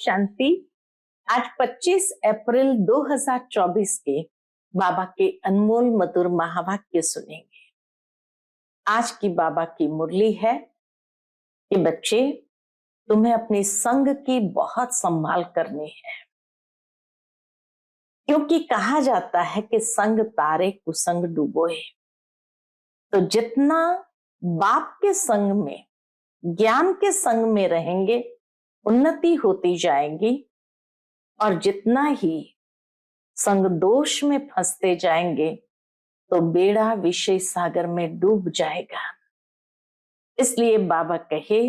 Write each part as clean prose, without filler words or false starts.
शांति। आज 25 अप्रैल 2024 के बाबा के अनमोल मधुर महावाक्य सुनेंगे। आज की बाबा की मुरली है कि बच्चे, तुम्हें अपने संग की बहुत संभाल करनी है, क्योंकि कहा जाता है कि संग तारे कुसंग डूबोए। तो जितना बाप के संग में, ज्ञान के संग में रहेंगे, उन्नति होती जाएगी, और जितना ही संग दोष में फंसते जाएंगे तो बेड़ा विषय सागर में डूब जाएगा। इसलिए बाबा कहे,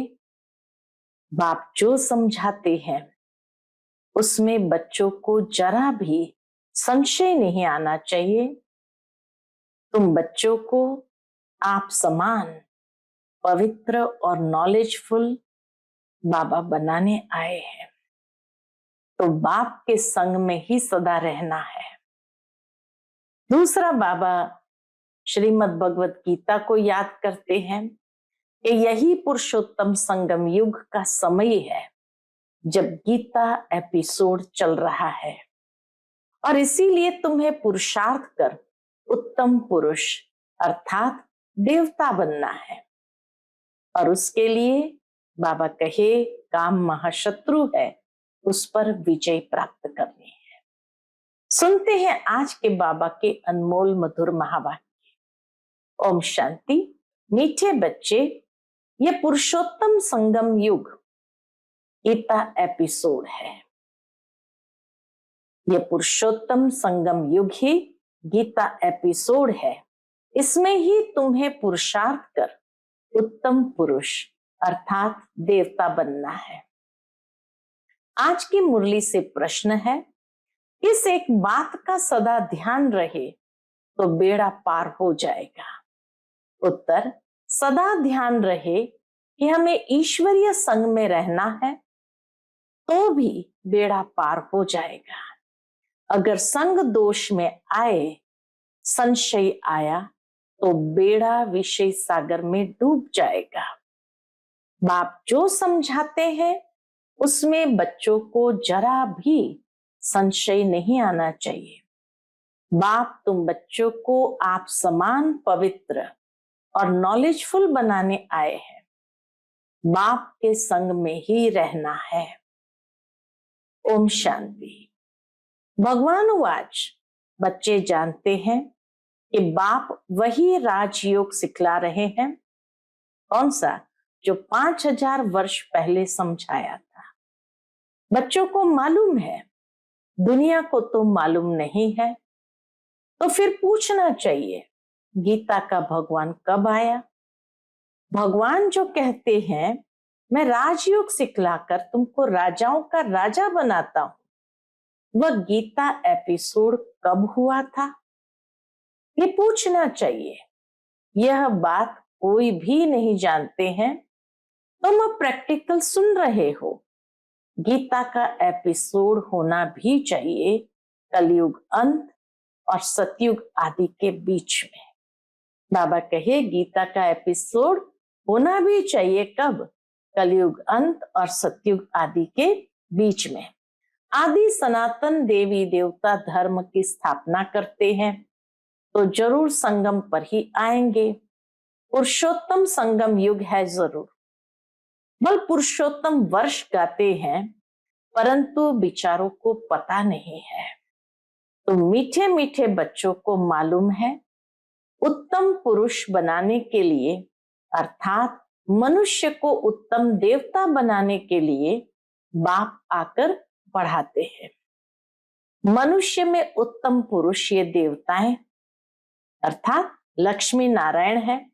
बाप जो समझाते हैं उसमें बच्चों को जरा भी संशय नहीं आना चाहिए। तुम बच्चों को आप समान पवित्र और नॉलेजफुल बाबा बनाने आए हैं, तो बाप के संग में ही सदा रहना है। दूसरा, बाबा श्रीमद् भगवत गीता को याद करते हैं कि यही पुरुषोत्तम संगम युग का समय है जब गीता एपिसोड चल रहा है, और इसीलिए तुम्हें पुरुषार्थ कर उत्तम पुरुष अर्थात देवता बनना है। और उसके लिए बाबा कहे, काम महाशत्रु है, उस पर विजय प्राप्त करनी है। सुनते हैं आज के बाबा के अनमोल मधुर महावाक्य। ओम शांति। मीठे बच्चे, ये पुरुषोत्तम संगम युग गीता एपिसोड है। ये पुरुषोत्तम संगम युग ही गीता एपिसोड है। इसमें ही तुम्हें पुरुषार्थ कर उत्तम पुरुष अर्थात देवता बनना है। आज की मुरली से प्रश्न है, इस एक बात का सदा ध्यान रहे तो बेड़ा पार हो जाएगा। उत्तर, सदा ध्यान रहे कि हमें ईश्वरीय संग में रहना है तो भी बेड़ा पार हो जाएगा। अगर संग दोष में आए, संशय आया, तो बेड़ा विषय सागर में डूब जाएगा। बाप जो समझाते हैं उसमें बच्चों को जरा भी संशय नहीं आना चाहिए। बाप तुम बच्चों को आप समान पवित्र और नॉलेजफुल बनाने आए हैं। बाप के संग में ही रहना है। ओम शांति। भगवान वाच, बच्चे जानते हैं कि बाप वही राजयोग सिखला रहे हैं। कौन सा? जो 5000 वर्ष पहले समझाया था। बच्चों को मालूम है, दुनिया को तो मालूम नहीं है। तो फिर पूछना चाहिए, गीता का भगवान कब आया? भगवान जो कहते हैं, मैं राजयोग सिखलाकर तुमको राजाओं का राजा बनाता हूं, वह गीता एपिसोड कब हुआ था? ये पूछना चाहिए। यह बात कोई भी नहीं जानते हैं। तुम अब प्रैक्टिकल सुन रहे हो। गीता का एपिसोड होना भी चाहिए कलयुग अंत और सतयुग आदि के बीच में। बाबा कहे, गीता का एपिसोड होना भी चाहिए कब? कलयुग अंत और सतयुग आदि के बीच में। आदि सनातन देवी देवता धर्म की स्थापना करते हैं तो जरूर संगम पर ही आएंगे। पुरुषोत्तम संगम युग है जरूर। बल पुरुषोत्तम वर्ष गाते हैं, परंतु विचारों को पता नहीं है। तो मीठे मीठे बच्चों को मालूम है, उत्तम पुरुष बनाने के लिए अर्थात मनुष्य को उत्तम देवता बनाने के लिए बाप आकर पढ़ाते हैं। मनुष्य में उत्तम पुरुष ये देवताएं अर्थात लक्ष्मी नारायण है।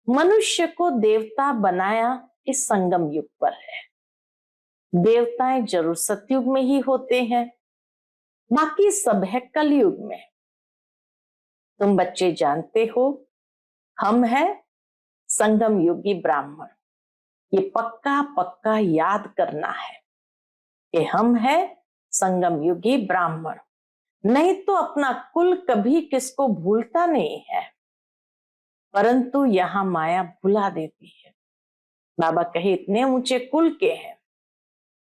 मनुष्य को देवता बनाया इस संगम युग पर है। देवताएं जरूर सतयुग में ही होते हैं, बाकी सब है कलयुग में। तुम बच्चे जानते हो, हम है संगम युगी ब्राह्मण। ये पक्का पक्का याद करना है कि हम है संगम युगी ब्राह्मण। नहीं तो अपना कुल कभी किसको भूलता नहीं है, परंतु यहां माया भुला देती है। बाबा कहे, इतने ऊंचे कुल के हैं,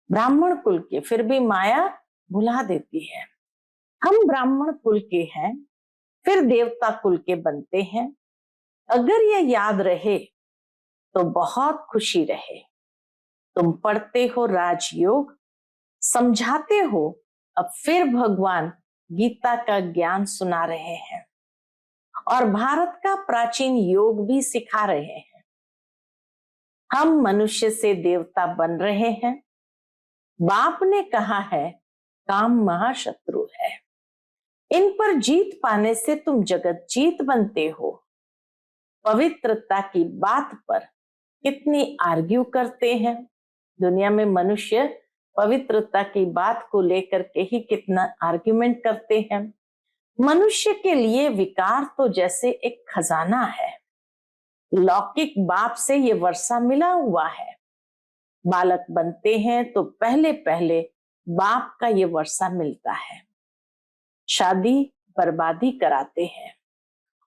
ब्राह्मण कुल के, फिर भी माया भुला देती है। हम ब्राह्मण कुल के हैं, फिर देवता कुल के बनते हैं। अगर यह याद रहे तो बहुत खुशी रहे। तुम पढ़ते हो राजयोग, समझाते हो, अब फिर भगवान गीता का ज्ञान सुना रहे हैं और भारत का प्राचीन योग भी सिखा रहे हैं। हम मनुष्य से देवता बन रहे हैं। बाप ने कहा है काम महाशत्रु है, इन पर जीत पाने से तुम जगत जीत बनते हो। पवित्रता की बात पर कितनी आर्ग्यू करते हैं। दुनिया में मनुष्य पवित्रता की बात को लेकर के ही कितना आर्ग्यूमेंट करते हैं। मनुष्य के लिए विकार तो जैसे एक खजाना है। लौकिक बाप से ये वर्षा मिला हुआ है। बालक बनते हैं तो पहले पहले बाप का ये वर्षा मिलता है। शादी बर्बादी कराते हैं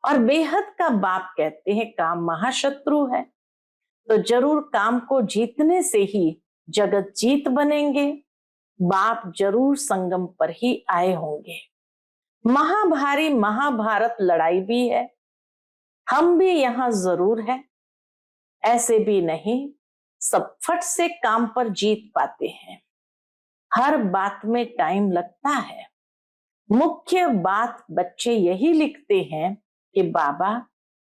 और बेहद का बाप कहते हैं काम महाशत्रु है, तो जरूर काम को जीतने से ही जगत जीत बनेंगे। बाप जरूर संगम पर ही आए होंगे। महाभारी महाभारत लड़ाई भी है, हम भी यहां जरूर है। ऐसे भी नहीं सब फट से काम पर जीत पाते हैं। हर बात में टाइम लगता है। मुख्य बात बच्चे यही लिखते हैं कि बाबा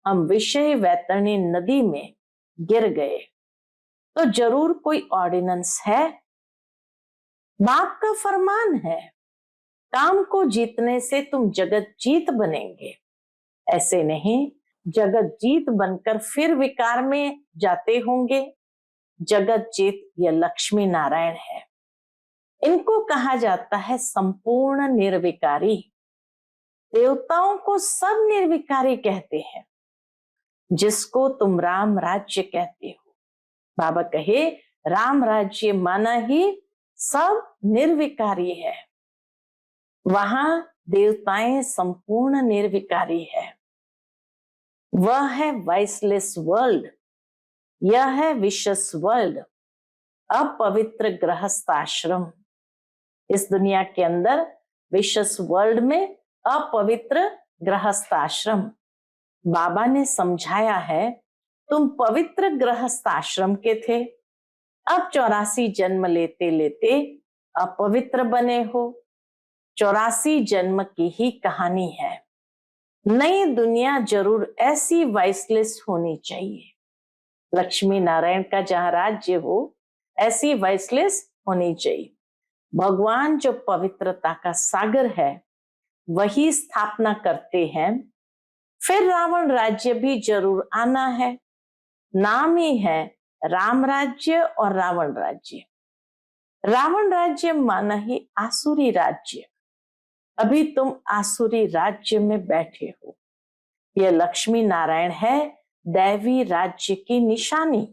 हम विषय वैतरणी नदी में गिर गए, तो जरूर कोई ऑर्डिनेंस है। बाप का फरमान है काम को जीतने से तुम जगत जीत बनेंगे। ऐसे नहीं जगत जीत बनकर फिर विकार में जाते होंगे। जगत जीत यह लक्ष्मी नारायण है। इनको कहा जाता है संपूर्ण निर्विकारी। देवताओं को सब निर्विकारी कहते हैं, जिसको तुम राम राज्य कहते हो। बाबा कहे राम राज्य माना ही सब निर्विकारी है। वहां देवताएं संपूर्ण निर्विकारी है। वह है वाइसलेस वर्ल्ड, यह है विशस वर्ल्ड, अपवित्र गृहस्थ आश्रम। इस दुनिया के अंदर विशस वर्ल्ड में अपवित्र गृहस्थ आश्रम। बाबा ने समझाया है तुम पवित्र गृहस्थ आश्रम के थे, अब 84 जन्म लेते लेते अपवित्र बने हो। 84 जन्म की ही कहानी है। नई दुनिया जरूर ऐसी वाइसलेस होनी चाहिए। लक्ष्मी नारायण का जहां राज्य हो ऐसी वाइसलेस होनी चाहिए। भगवान जो पवित्रता का सागर है वही स्थापना करते हैं। फिर रावण राज्य भी जरूर आना है। नाम ही है राम राज्य और रावण राज्य। रावण राज्य माना ही आसुरी राज्य। अभी तुम आसुरी राज्य में बैठे हो। यह लक्ष्मी नारायण है दैवी राज्य की निशानी।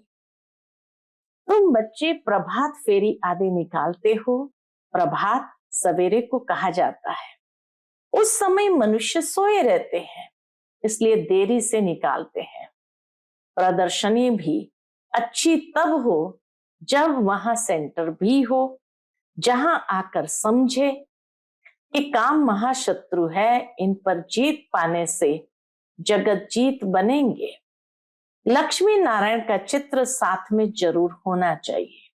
तुम बच्चे प्रभात फेरी आदि निकालते हो। प्रभात सवेरे को कहा जाता है। उस समय मनुष्य सोए रहते हैं, इसलिए देरी से निकालते हैं। प्रदर्शनी भी अच्छी तब हो जब वहां सेंटर भी हो, जहां आकर समझे कि काम महाशत्रु है, इन पर जीत पाने से जगत जीत बनेंगे। लक्ष्मी नारायण का चित्र साथ में जरूर होना चाहिए।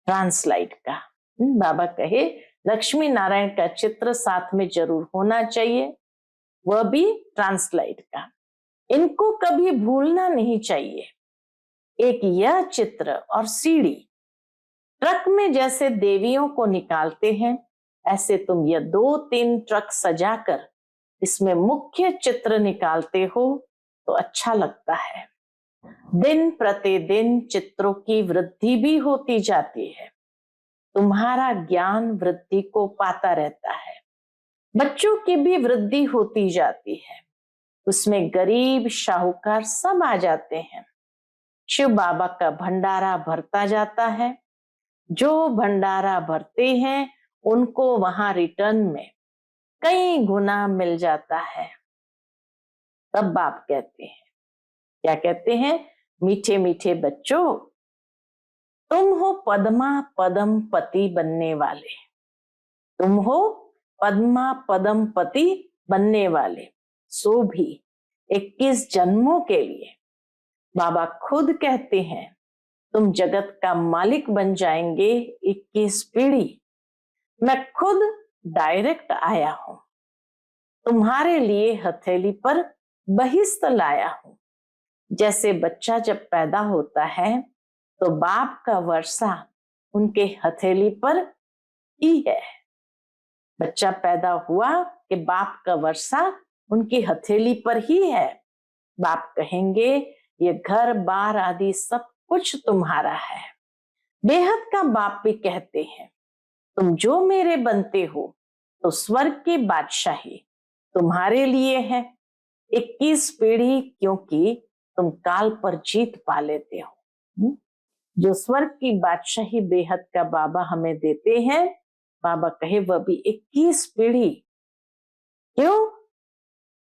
ट्रांसलाइट का बाबा कहे लक्ष्मी नारायण का चित्र साथ में जरूर होना चाहिए, वह भी ट्रांसलाइट का। इनको कभी भूलना नहीं चाहिए। एक यह चित्र और सीढ़ी। ट्रक में जैसे देवियों को निकालते हैं, ऐसे तुम यह 2-3 ट्रक सजाकर इसमें मुख्य चित्र निकालते हो तो अच्छा लगता है। दिन प्रतिदिन चित्रों की वृद्धि भी होती जाती है। तुम्हारा ज्ञान वृद्धि को पाता रहता है। बच्चों की भी वृद्धि होती जाती है। उसमें गरीब शाहूकार सब आ जाते हैं। शिव बाबा का भंडारा भरता जाता है। जो भंडारा भरते हैं उनको वहां रिटर्न में कई गुना मिल जाता है। तब बाप कहते हैं, क्या कहते हैं? मीठे मीठे बच्चों, तुम हो पद्मा पदम पति बनने वाले, तुम हो पद्मा पदम पति बनने वाले, सो भी 21 जन्मों के लिए। बाबा खुद कहते हैं तुम जगत का मालिक बन जाएंगे 21 पीढ़ी। मैं खुद डायरेक्ट आया हूं, तुम्हारे लिए हथेली पर बहिश्त लाया हूं। जैसे बच्चा जब पैदा होता है तो बाप का वर्षा उनके हथेली पर ही है। बच्चा पैदा हुआ कि बाप का वर्षा उनकी हथेली पर ही है। बाप कहेंगे ये घर बार आदि सब कुछ तुम्हारा है। बेहद का बाप भी कहते हैं तुम जो मेरे बनते हो तो स्वर्ग की बादशाही तुम्हारे लिए है 21 पीढ़ी, क्योंकि तुम काल पर जीत पा लेते हो। जो स्वर्ग की बादशाही बेहद का बाबा हमें देते हैं, बाबा कहे वह भी 21 पीढ़ी। क्यों?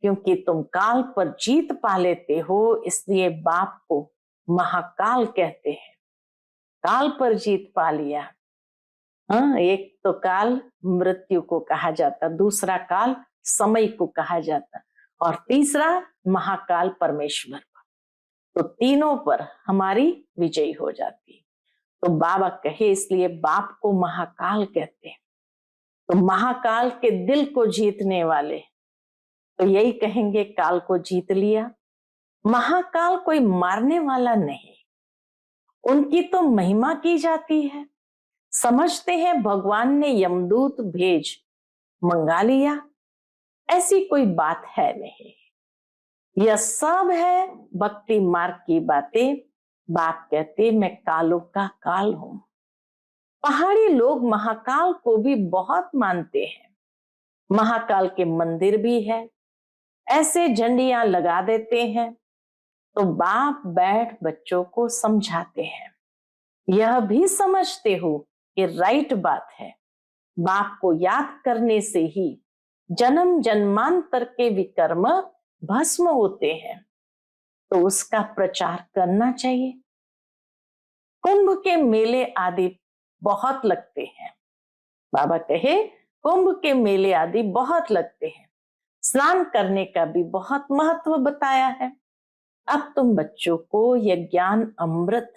क्योंकि तुम काल पर जीत पा लेते हो, इसलिए बाप को महाकाल कहते हैं। काल पर जीत पा लिया। हाँ, एक तो काल मृत्यु को कहा जाता, दूसरा काल समय को कहा जाता, और तीसरा महाकाल परमेश्वर पर। तो तीनों पर हमारी विजय हो जाती। तो बाबा कहे इसलिए बाप को महाकाल कहते हैं। तो महाकाल के दिल को जीतने वाले तो यही कहेंगे काल को जीत लिया। महाकाल कोई मारने वाला नहीं, उनकी तो महिमा की जाती है। समझते हैं भगवान ने यमदूत भेज मंगा लिया, ऐसी कोई बात है नहीं। यह सब है भक्ति मार्ग की बातें। बाप कहते मैं कालों का काल हूं। पहाड़ी लोग महाकाल को भी बहुत मानते हैं। महाकाल के मंदिर भी है, ऐसे झंडियां लगा देते हैं। तो बाप बैठ बच्चों को समझाते हैं, यह भी समझते हो कि राइट बात है। बाप को याद करने से ही जन्म जन्मांतर के विकर्म भस्म होते हैं, तो उसका प्रचार करना चाहिए। कुंभ के मेले आदि बहुत लगते हैं। बाबा कहे कुंभ के मेले आदि बहुत लगते हैं। स्नान करने का भी बहुत महत्व बताया है। अब तुम बच्चों को यह ज्ञान अमृत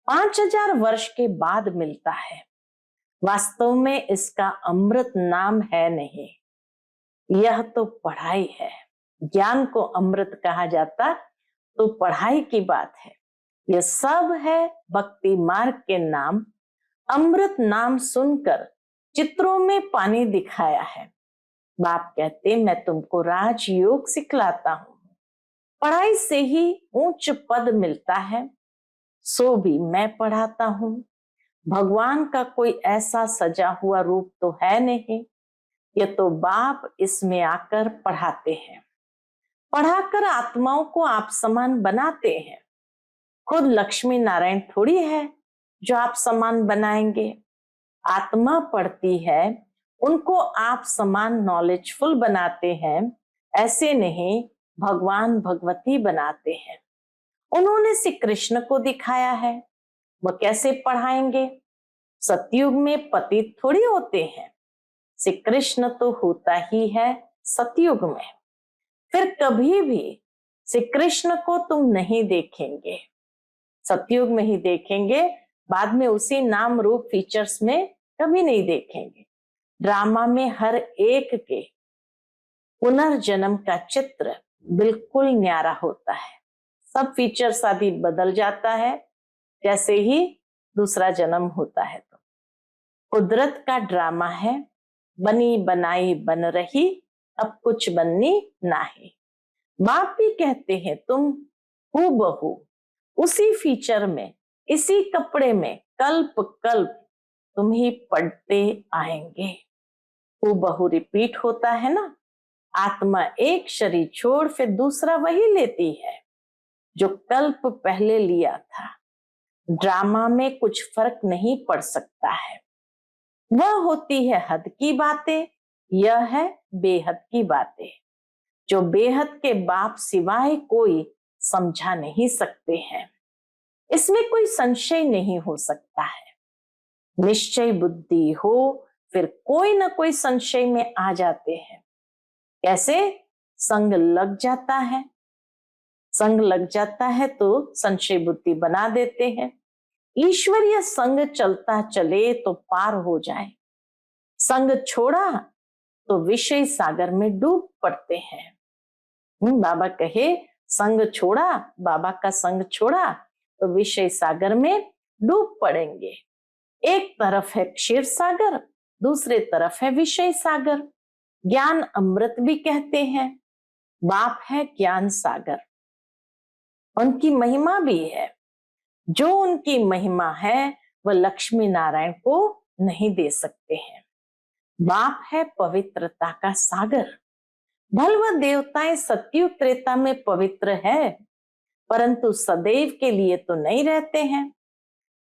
5000 वर्ष के बाद मिलता है। वास्तव में इसका अमृत नाम है नहीं, यह तो पढ़ाई है। ज्ञान को अमृत कहा जाता तो पढ़ाई की बात है। यह सब है भक्ति मार्ग के नाम। अमृत नाम सुनकर चित्रों में पानी दिखाया है। बाप कहते मैं तुमको राजयोग सिखलाता हूं। पढ़ाई से ही उच्च पद मिलता है, सो भी मैं पढ़ाता हूं। भगवान का कोई ऐसा सजा हुआ रूप तो है नहीं, ये तो बाप इसमें आकर पढ़ाते हैं। पढ़ाकर आत्माओं को आप समान बनाते हैं। खुद लक्ष्मी नारायण थोड़ी है जो आप समान बनाएंगे। आत्मा पढ़ती है, उनको आप समान नॉलेजफुल बनाते हैं, ऐसे नहीं भगवान भगवती बनाते हैं। उन्होंने श्री कृष्ण को दिखाया है, वह कैसे पढ़ाएंगे? सतयुग में पतित थोड़ी होते हैं, श्री कृष्ण तो होता ही है सतयुग में। फिर कभी भी श्री कृष्ण को तुम नहीं देखेंगे, सतयुग में ही देखेंगे, बाद में उसी नाम रूप फीचर्स में कभी नहीं देखेंगे। ड्रामा में हर एक के पुनर्जन्म का चित्र बिल्कुल न्यारा होता है। सब फीचर्स आदि बदल जाता है जैसे ही दूसरा जन्म होता है। तो कुदरत का ड्रामा है, बनी बनाई बन रही, अब कुछ बननी नाही। बाप भी कहते हैं तुम हूबहू उसी फीचर में, इसी कपड़े में कल्प कल्प तुम ही पढ़ते आएंगे। हूबहू रिपीट होता है ना। आत्मा एक शरीर छोड़ फिर दूसरा वही लेती है जो कल्प पहले लिया था। ड्रामा में कुछ फर्क नहीं पड़ सकता है। वह होती है हद की बातें, यह है बेहद की बातें, जो बेहद के बाप सिवाय कोई समझा नहीं सकते हैं। इसमें कोई संशय नहीं हो सकता है। निश्चय बुद्धि हो फिर कोई ना कोई संशय में आ जाते हैं। कैसे? संग लग जाता है, संग लग जाता है तो संशय बुद्धि बना देते हैं। ईश्वरीय संग चलता चले तो पार हो जाए, संग छोड़ा तो विषय सागर में डूब पड़ते हैं। बाबा कहे संग छोड़ा, बाबा का संग छोड़ा तो विषय सागर में डूब पड़ेंगे। एक तरफ है क्षीर सागर, दूसरे तरफ है विषय सागर। ज्ञान अमृत भी कहते हैं। बाप है ज्ञान सागर, उनकी महिमा भी है। जो उनकी महिमा है वह लक्ष्मी नारायण को नहीं दे सकते हैं। बाप है पवित्रता का सागर। भलव देवताएं सतयुग त्रेता में पवित्र है, परंतु सदैव के लिए तो नहीं रहते हैं,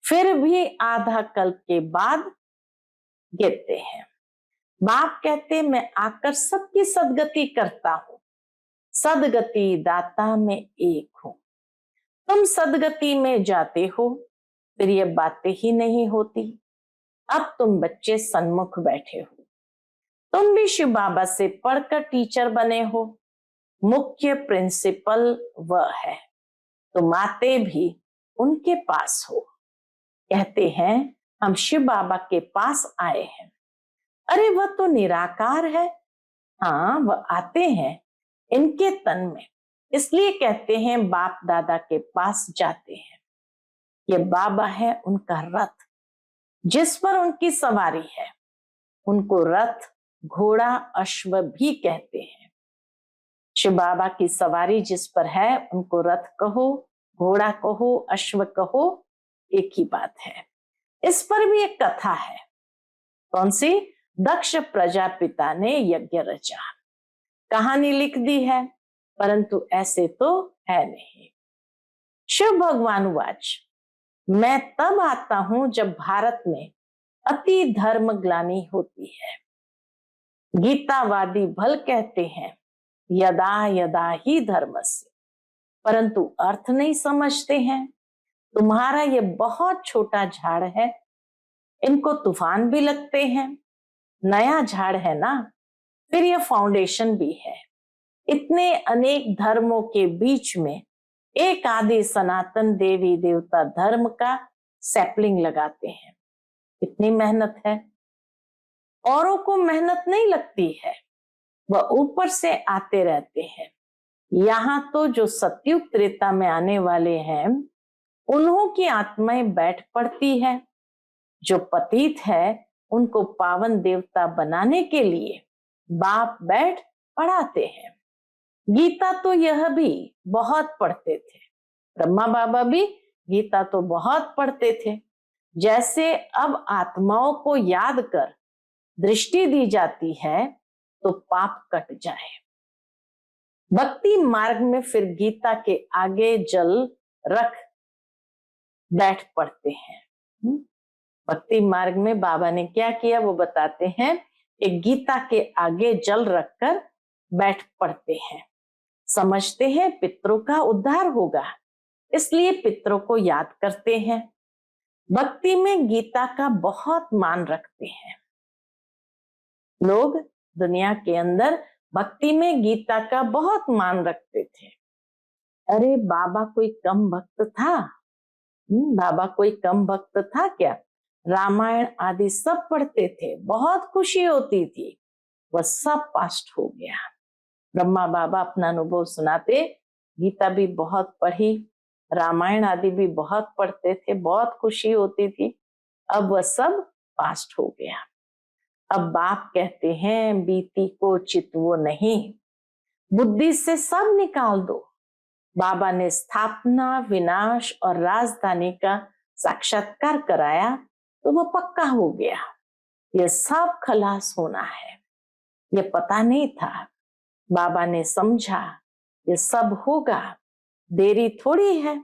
फिर भी आधा कल्प के बाद गिरते हैं। बाप कहते मैं आकर सबकी सदगति करता हूं, सदगति दाता में एक हूं। तुम सदगति में जाते हो, फिर ये बातें ही नहीं होती। अब तुम बच्चे सन्मुख बैठे हो, तुम भी शिव बाबा से पढ़कर टीचर बने हो। मुख्य प्रिंसिपल वह है, तुम आते भी उनके पास हो। कहते हैं हम शिव बाबा के पास आए हैं। अरे वह तो निराकार है। हाँ, वह आते हैं इनके तन में, इसलिए कहते हैं बाप दादा के पास जाते हैं। ये बाबा है उनका रथ, जिस पर उनकी सवारी है। उनको रथ, घोड़ा, अश्व भी कहते हैं। शिव बाबा की सवारी जिस पर है उनको रथ कहो, घोड़ा कहो, अश्व कहो, एक ही बात है। इस पर भी एक कथा है। कौन सी? दक्ष प्रजापिता ने यज्ञ रचा, कहानी लिख दी है, परंतु ऐसे तो है नहीं। शिव भगवान वाच, मैं तब आता हूं जब भारत में अति धर्म ग्लानि होती है। गीतावादी भल कहते हैं यदा यदा ही धर्मस्य, परंतु अर्थ नहीं समझते हैं। तुम्हारा ये बहुत छोटा झाड़ है, इनको तूफान भी लगते हैं। नया झाड़ है ना, फिर ये फाउंडेशन भी है। इतने अनेक धर्मों के बीच में एक आदि सनातन देवी देवता धर्म का सैपलिंग लगाते हैं। कितनी मेहनत है। औरों को मेहनत नहीं लगती है, वह ऊपर से आते रहते हैं। यहाँ तो जो सतयुग त्रेता में आने वाले हैं उन्हों की आत्माएं बैठ पड़ती है। जो पतित है उनको पावन देवता बनाने के लिए बाप बैठ पढ़ाते हैं। गीता तो यह भी बहुत पढ़ते थे। ब्रह्मा बाबा भी गीता तो बहुत पढ़ते थे। जैसे अब आत्माओं को याद कर दृष्टि दी जाती है तो पाप कट जाए। भक्ति मार्ग में फिर गीता के आगे जल रख बैठ पड़ते हैं। भक्ति मार्ग में बाबा ने क्या किया वो बताते हैं कि गीता के आगे जल रखकर बैठ पड़ते हैं। समझते हैं पितरों का उद्धार होगा, इसलिए पितरों को याद करते हैं। भक्ति में गीता का बहुत मान रखते हैं लोग। दुनिया के अंदर भक्ति में गीता का बहुत मान रखते थे। अरे बाबा कोई कम भक्त था? बाबा कोई कम भक्त था क्या? रामायण आदि सब पढ़ते थे, बहुत खुशी होती थी। वह सब पास्ट हो गया। ब्रह्मा बाबा अपना अनुभव सुनाते, गीता भी बहुत पढ़ी, रामायण आदि भी बहुत पढ़ते थे, बहुत खुशी होती थी। अब वह सब पास्ट हो गया। अब बाप कहते हैं बीती को चितवो नहीं, बुद्धि से सब निकाल दो। बाबा ने स्थापना, विनाश और राजधानी का साक्षात्कार कराया तो वह पक्का हो गया। यह सब खलास होना है, यह पता नहीं था। बाबा ने समझा ये सब होगा, देरी थोड़ी है,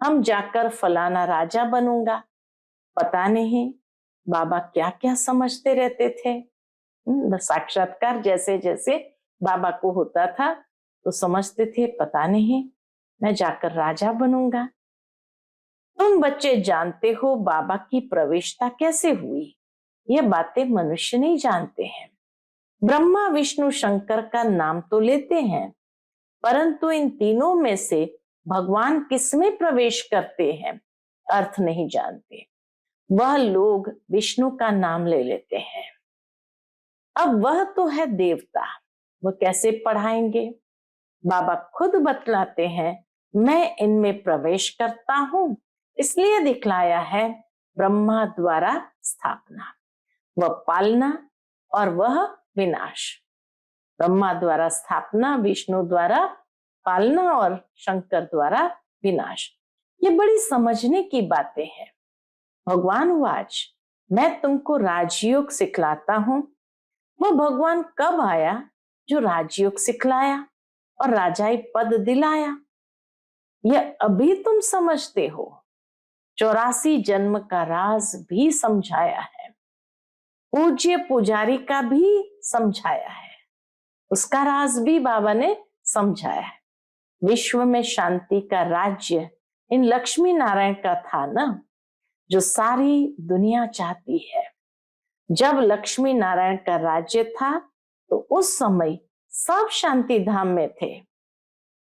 हम जाकर फलाना राजा बनूंगा। पता नहीं बाबा क्या क्या समझते रहते थे। साक्षात्कार जैसे जैसे बाबा को होता था तो समझते थे पता नहीं मैं जाकर राजा बनूंगा। तुम बच्चे जानते हो बाबा की प्रवेशता कैसे हुई। ये बातें मनुष्य नहीं जानते हैं। ब्रह्मा विष्णु शंकर का नाम तो लेते हैं, परंतु इन तीनों में से भगवान किसमें प्रवेश करते हैं अर्थ नहीं जानते। वह लोग विष्णु का नाम ले लेते हैं। अब वह तो है देवता, वह कैसे पढ़ाएंगे। बाबा खुद बतलाते हैं, मैं इनमें प्रवेश करता हूं, इसलिए दिखलाया है ब्रह्मा द्वारा स्थापना, वह पालना और वह विनाश। ब्रह्मा द्वारा स्थापना, विष्णु द्वारा पालना और शंकर द्वारा विनाश। ये बड़ी समझने की बातें हैं। भगवान वाच, मैं तुमको राजयोग सिखलाता हूं। वह भगवान कब आया जो राजयोग सिखलाया और राजाई पद दिलाया। यह अभी तुम समझते हो। 84 जन्म का राज भी समझाया है, पूज्य पुजारी का भी समझाया है, उसका राज भी बाबा ने समझाया है। विश्व में शांति का राज्य इन लक्ष्मी नारायण का था ना, जो सारी दुनिया चाहती है। जब लक्ष्मी नारायण का राज्य था तो उस समय सब शांति धाम में थे।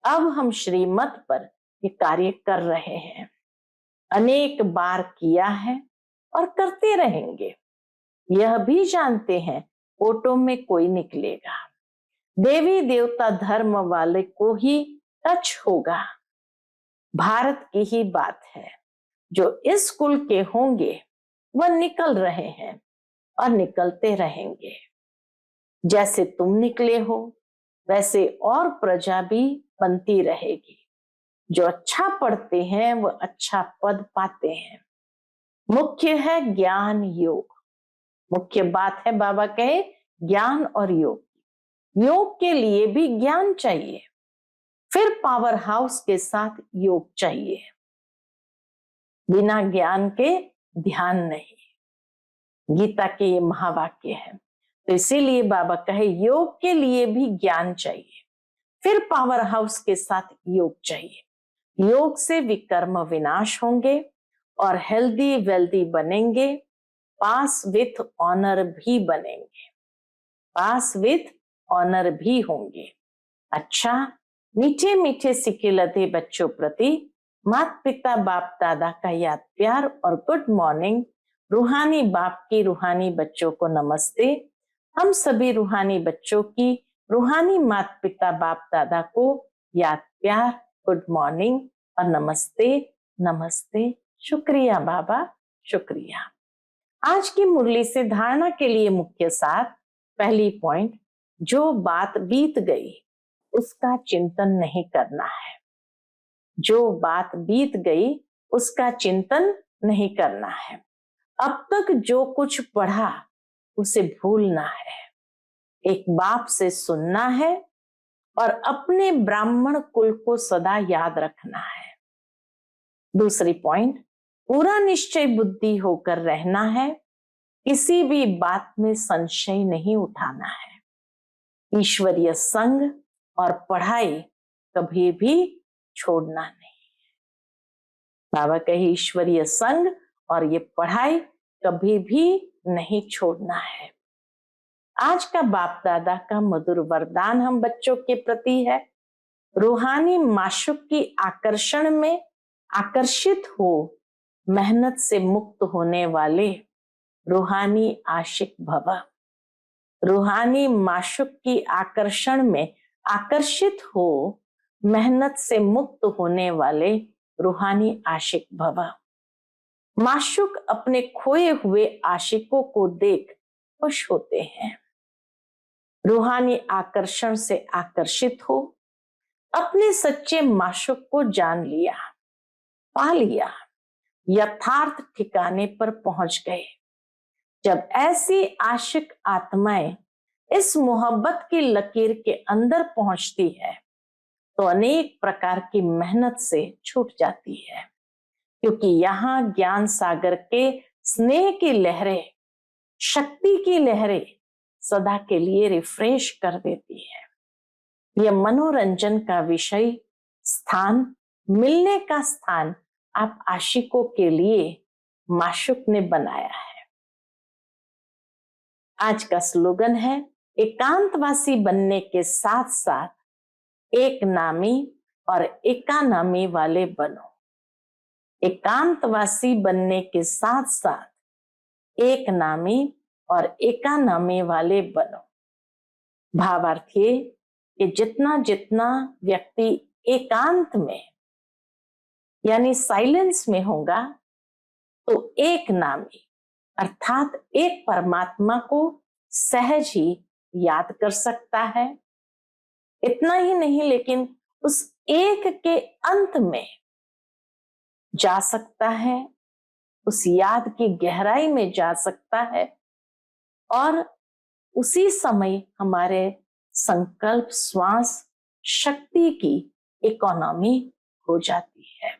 अब हम श्रीमत पर ये कार्य कर रहे हैं, अनेक बार किया है और करते रहेंगे। यह भी जानते हैं फोटो में कोई निकलेगा, देवी देवता धर्म वाले को ही टच होगा। भारत की ही बात है, जो इस कुल के होंगे वह निकल रहे हैं और निकलते रहेंगे। जैसे तुम निकले हो वैसे और प्रजा भी बनती रहेगी। जो अच्छा पढ़ते हैं वह अच्छा पद पाते हैं। मुख्य है ज्ञान योग, मुख्य बात है बाबा कहे ज्ञान और योग। योग के लिए भी ज्ञान चाहिए, फिर पावर हाउस के साथ योग चाहिए। बिना ज्ञान के ध्यान नहीं, गीता के ये महावाक्य है। तो इसीलिए बाबा कहे योग के लिए भी ज्ञान चाहिए, फिर पावर हाउस के साथ योग चाहिए। योग से विकर्म विनाश होंगे और हेल्दी वेल्दी बनेंगे, पास विथ ऑनर भी बनेंगे, पास विथ ऑनर भी होंगे। अच्छा, मीठे मीठे सिके लदे बच्चों प्रति माता पिता बाप दादा का याद प्यार और गुड मॉर्निंग। रूहानी बाप की रूहानी बच्चों को नमस्ते। हम सभी रूहानी बच्चों की रूहानी माता पिता बाप दादा को याद प्यार, गुड मॉर्निंग और नमस्ते नमस्ते। शुक्रिया बाबा, शुक्रिया। आज की मुरली से धारणा के लिए मुख्य सार। पहली पॉइंट, जो बात बीत गई उसका चिंतन नहीं करना है। जो बात बीत गई उसका चिंतन नहीं करना है। अब तक जो कुछ पढ़ा उसे भूलना है, एक बाप से सुनना है और अपने ब्राह्मण कुल को सदा याद रखना है। दूसरी पॉइंट, पूरा निश्चय बुद्धि होकर रहना है, किसी भी बात में संशय नहीं उठाना है। ईश्वरीय संग और पढ़ाई कभी भी छोड़ना नहीं है। बाबा कहे ईश्वरीय संग और ये पढ़ाई कभी भी नहीं छोड़ना है। आज का बाप दादा का मधुर वरदान हम बच्चों के प्रति है, रूहानी माशुक की आकर्षण में आकर्षित हो मेहनत से मुक्त होने वाले रूहानी आशिक भव। रूहानी माशुक की आकर्षण में आकर्षित हो मेहनत से मुक्त होने वाले रूहानी आशिक भव। माशुक अपने खोए हुए आशिकों को देख खुश होते हैं। रूहानी आकर्षण से आकर्षित हो अपने सच्चे माशुक को जान लिया, पा लिया, यथार्थ ठिकाने पर पहुंच गए। जब ऐसी आशिक आत्माएं इस मोहब्बत की लकीर के अंदर पहुंचती है तो अनेक प्रकार की मेहनत से छूट जाती है, क्योंकि यहाँ ज्ञान सागर के स्नेह की लहरें, शक्ति की लहरें सदा के लिए रिफ्रेश कर देती है। यह मनोरंजन का विषय स्थान, मिलने का स्थान आप आशिकों के लिए माशूक ने बनाया है। आज का स्लोगन है, एकांतवासी बनने के साथ साथ एक नामी और एकानामी वाले बनो। एकांतवासी बनने के साथ साथ एक नामी और एकानामी वाले बनो। भावार्थ ये कि जितना जितना व्यक्ति एकांत में यानी साइलेंस में होगा तो एक नामी अर्थात एक परमात्मा को सहज ही याद कर सकता है। इतना ही नहीं लेकिन उस एक के अंत में जा सकता है, उस याद की गहराई में जा सकता है और उसी समय हमारे संकल्प श्वास शक्ति की इकोनॉमी हो जाती है।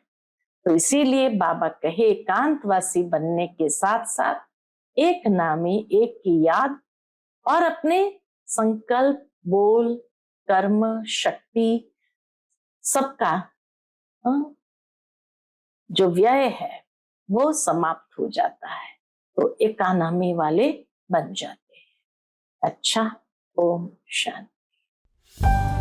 तो इसीलिए बाबा कहे एकांतवासी बनने के साथ साथ एक नामी एक की याद और अपने संकल्प बोल कर्म शक्ति सबका जो व्यय है वो समाप्त हो जाता है, तो एकानामी वाले बन जाते हैं। अच्छा, ओम शांति।